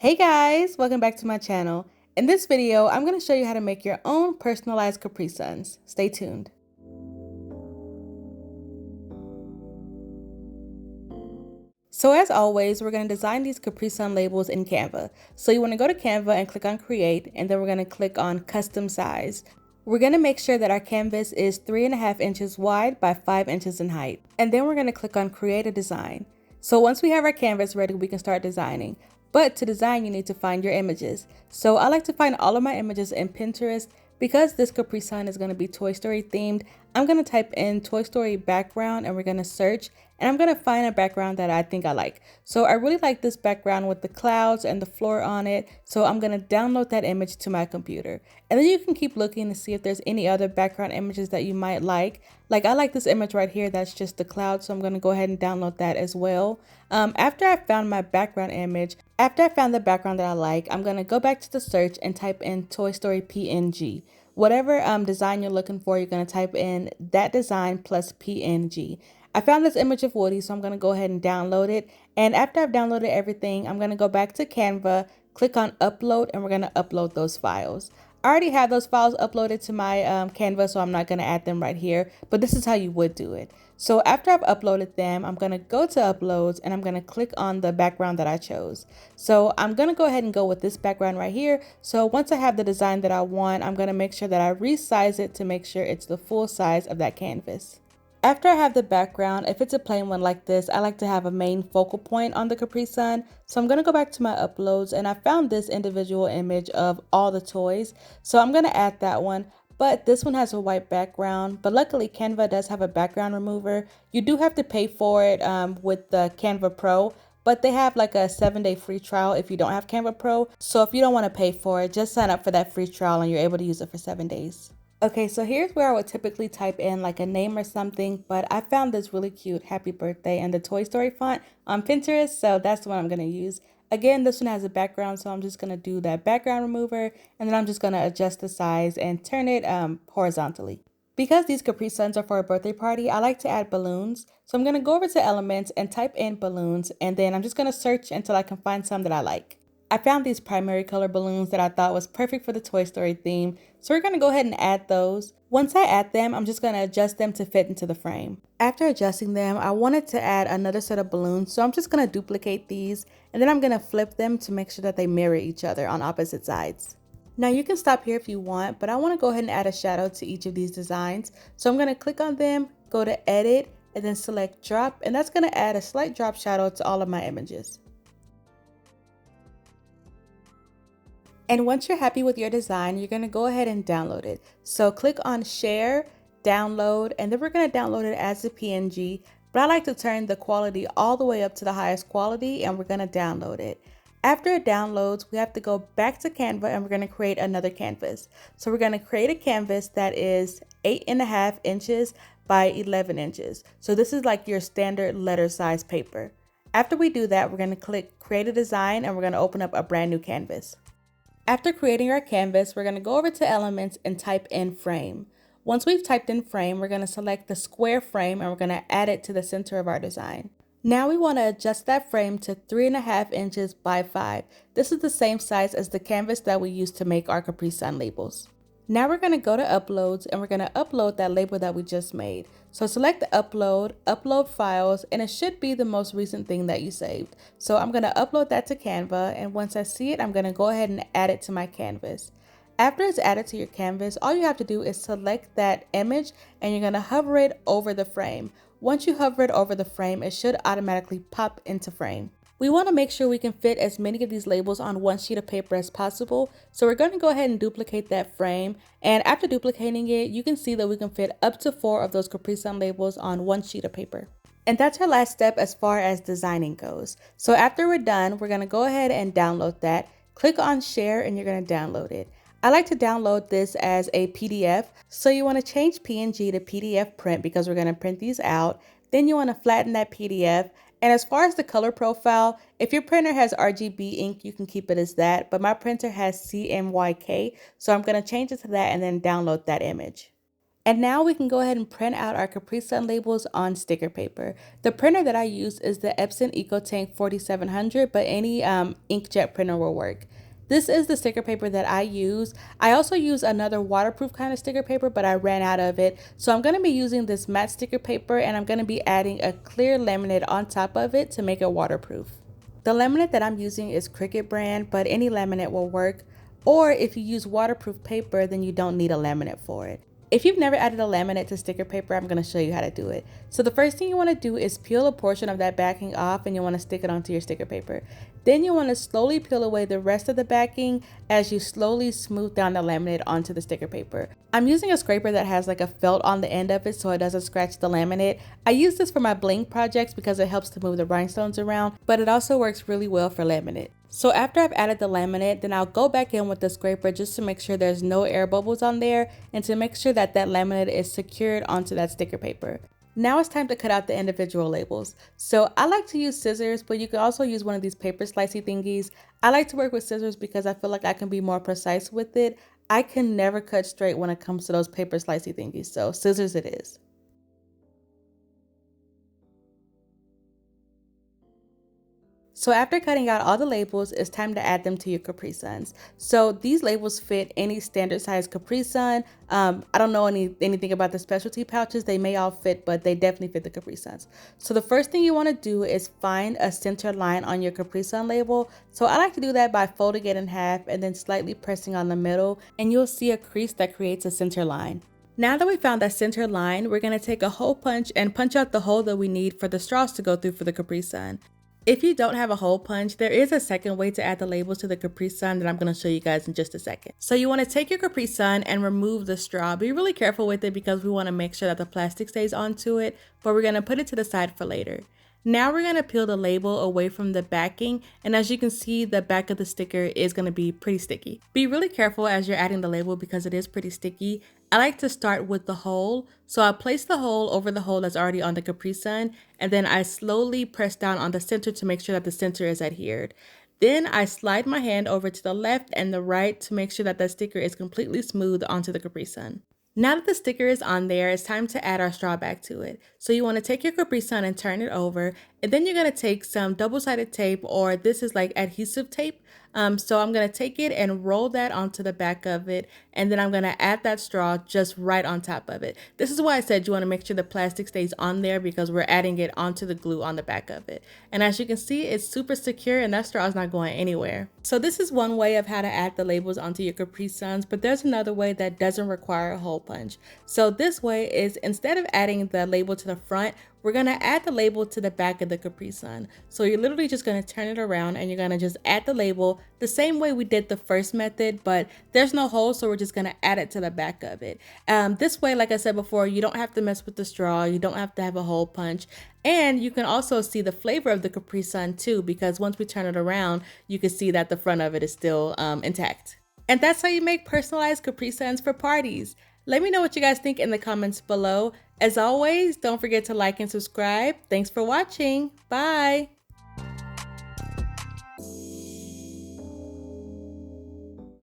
Hey guys, welcome back to my channel. In this video, I'm going to show you how to make your own personalized Caprisuns. Stay tuned. So as always, we're going to design these Caprisun labels in Canva. So you want to go to Canva and click on Create, and then we're going to click on Custom Size. We're going to make sure that our canvas is 3.5 inches wide by 5 inches in height. And then we're going to click on Create a Design. So once we have our canvas ready, we can start designing. But to design, you need to find your images. So I like to find all of my images in Pinterest. Because this Capri Sun is going to be Toy Story themed, I'm going to type in Toy Story background and we're going to search, and I'm going to find a background that I think I like. So I really like this background with the clouds and the floor on it. So I'm going to download that image to my computer. And then you can keep looking to see if there's any other background images that you might like. Like I like this image right here, that's just the cloud. So I'm going to go ahead and download that as well. After I found my background image, after I found the background that I like, I'm going to go back to the search and type in Toy Story PNG. Whatever design you're looking for, you're going to type in that design plus PNG. I found this image of Woody, so I'm going to go ahead and download it. And after I've downloaded everything, I'm going to go back to Canva, click on upload, and we're going to upload those files. I already have those files uploaded to my Canva, so I'm not going to add them right here, but this is how you would do it. So after I've uploaded them, I'm going to go to uploads and I'm going to click on the background that I chose. So I'm going to go ahead and go with this background right here. So once I have the design that I want, I'm going to make sure that I resize it to make sure it's the full size of that canvas. After I have the background, if it's a plain one like this, I like to have a main focal point on the Capri Sun. So I'm going to go back to my uploads and I found this individual image of all the toys. So I'm going to add that one. But this one has a white background, but luckily Canva does have a background remover. You do have to pay for it with the Canva Pro, but they have like a 7-day free trial if you don't have Canva Pro. So if you don't want to pay for it, just sign up for that free trial and you're able to use it for 7 days. Okay, so here's where I would typically type in like a name or something, but I found this really cute happy birthday and the Toy Story font on Pinterest, so that's the one I'm going to use. Again, this one has a background, so I'm just going to do that background remover, and then I'm just going to adjust the size and turn it horizontally. Because these Capri Suns are for a birthday party, I like to add balloons. So I'm going to go over to Elements and type in balloons, and then I'm just going to search until I can find some that I like. I found these primary color balloons that I thought was perfect for the Toy Story theme, so we're going to go ahead and add those. Once I add them, I'm just going to adjust them to fit into the frame. After adjusting them, I wanted to add another set of balloons, so I'm just going to duplicate these, and then I'm going to flip them to make sure that they mirror each other on opposite sides. Now you can stop here if you want, but I want to go ahead and add a shadow to each of these designs. So I'm going to click on them, go to Edit, and then select Drop, and that's going to add a slight drop shadow to all of my images. And once you're happy with your design, you're going to go ahead and download it. So click on Share, Download, and then we're going to download it as a PNG. But I like to turn the quality all the way up to the highest quality, and we're going to download it. After it downloads, we have to go back to Canva and we're going to create another canvas. So we're going to create a canvas that is 8.5 inches by 11 inches. So this is like your standard letter size paper. After we do that, we're going to click Create a Design and we're going to open up a brand new canvas. After creating our canvas, we're going to go over to Elements and type in Frame. Once we've typed in Frame, we're going to select the square frame and we're going to add it to the center of our design. Now we want to adjust that frame to 3.5 inches by 5. This is the same size as the canvas that we used to make our Capri Sun labels. Now we're going to go to Uploads and we're going to upload that label that we just made. So select the Upload, Upload Files, and it should be the most recent thing that you saved. So I'm going to upload that to Canva, and once I see it, I'm going to go ahead and add it to my canvas. After it's added to your canvas, all you have to do is select that image and you're going to hover it over the frame. Once you hover it over the frame, it should automatically pop into frame. We want to make sure we can fit as many of these labels on one sheet of paper as possible. So we're going to go ahead and duplicate that frame. And after duplicating it, you can see that we can fit up to 4 of those Capri Sun labels on one sheet of paper. And that's our last step as far as designing goes. So after we're done, we're going to go ahead and download that. Click on Share and you're going to download it. I like to download this as a PDF. So you want to change PNG to PDF print because we're going to print these out. Then you want to flatten that PDF. And as far as the color profile, if your printer has RGB ink, you can keep it as that. But my printer has CMYK, so I'm going to change it to that and then download that image. And now we can go ahead and print out our Caprisun labels on sticker paper. The printer that I use is the Epson EcoTank 4700, but any inkjet printer will work. This is the sticker paper that I use. I also use another waterproof kind of sticker paper, but I ran out of it. So I'm going to be using this matte sticker paper, and I'm going to be adding a clear laminate on top of it to make it waterproof. The laminate that I'm using is Cricut brand, but any laminate will work. Or if you use waterproof paper, then you don't need a laminate for it. If you've never added a laminate to sticker paper, I'm going to show you how to do it. So the first thing you want to do is peel a portion of that backing off, and you want to stick it onto your sticker paper. Then you want to slowly peel away the rest of the backing as you slowly smooth down the laminate onto the sticker paper. I'm using a scraper that has like a felt on the end of it so it doesn't scratch the laminate. I use this for my bling projects because it helps to move the rhinestones around, but it also works really well for laminate. So after I've added the laminate, then I'll go back in with the scraper just to make sure there's no air bubbles on there and to make sure that that laminate is secured onto that sticker paper. Now it's time to cut out the individual labels. So I like to use scissors, but you can also use one of these paper slicey thingies. I like to work with scissors because I feel like I can be more precise with it. I can never cut straight when it comes to those paper slicey thingies, so scissors it is. So after cutting out all the labels, it's time to add them to your Caprisuns. So these labels fit any standard size Caprisun. I don't know anything about the specialty pouches. They may all fit, but they definitely fit the Caprisuns. So the first thing you want to do is find a center line on your Caprisun label. So I like to do that by folding it in half and then slightly pressing on the middle, and you'll see a crease that creates a center line. Now that we found that center line, we're going to take a hole punch and punch out the hole that we need for the straws to go through for the Caprisun. If you don't have a hole punch, there is a second way to add the labels to the Caprisun that I'm going to show you guys in just a second. So you want to take your Caprisun and remove the straw. Be really careful with it because we want to make sure that the plastic stays onto it, but we're going to put it to the side for later. Now we're going to peel the label away from the backing, and as you can see, the back of the sticker is going to be pretty sticky. Be really careful as you're adding the label because it is pretty sticky. I like to start with the hole, so I place the hole over the hole that's already on the Caprisun, and then I slowly press down on the center to make sure that the center is adhered. Then I slide my hand over to the left and the right to make sure that the sticker is completely smooth onto the Caprisun. Now that the sticker is on there, it's time to add our straw back to it. So you want to take your Caprisun and turn it over, and then you're going to take some double-sided tape, or this is like adhesive tape. So I'm going to take it and roll that onto the back of it, and then I'm going to add that straw just right on top of it. This is why I said you want to make sure the plastic stays on there because we're adding it onto the glue on the back of it. And as you can see, it's super secure and that straw is not going anywhere. So this is one way of how to add the labels onto your Caprisuns, but there's another way that doesn't require a hole punch. So this way is, instead of adding the label to the front, we're going to add the label to the back of the Caprisun. So you're literally just going to turn it around and you're going to just add the label the same way we did the first method, but there's no hole, so we're just going to add it to the back of it. This way, like I said before, you don't have to mess with the straw, you don't have to have a hole punch, and you can also see the flavor of the Caprisun too, because once we turn it around, you can see that the front of it is still intact. And that's how you make personalized Caprisuns for parties. Let me know what you guys think in the comments below. As always, don't forget to like and subscribe. Thanks for watching. Bye.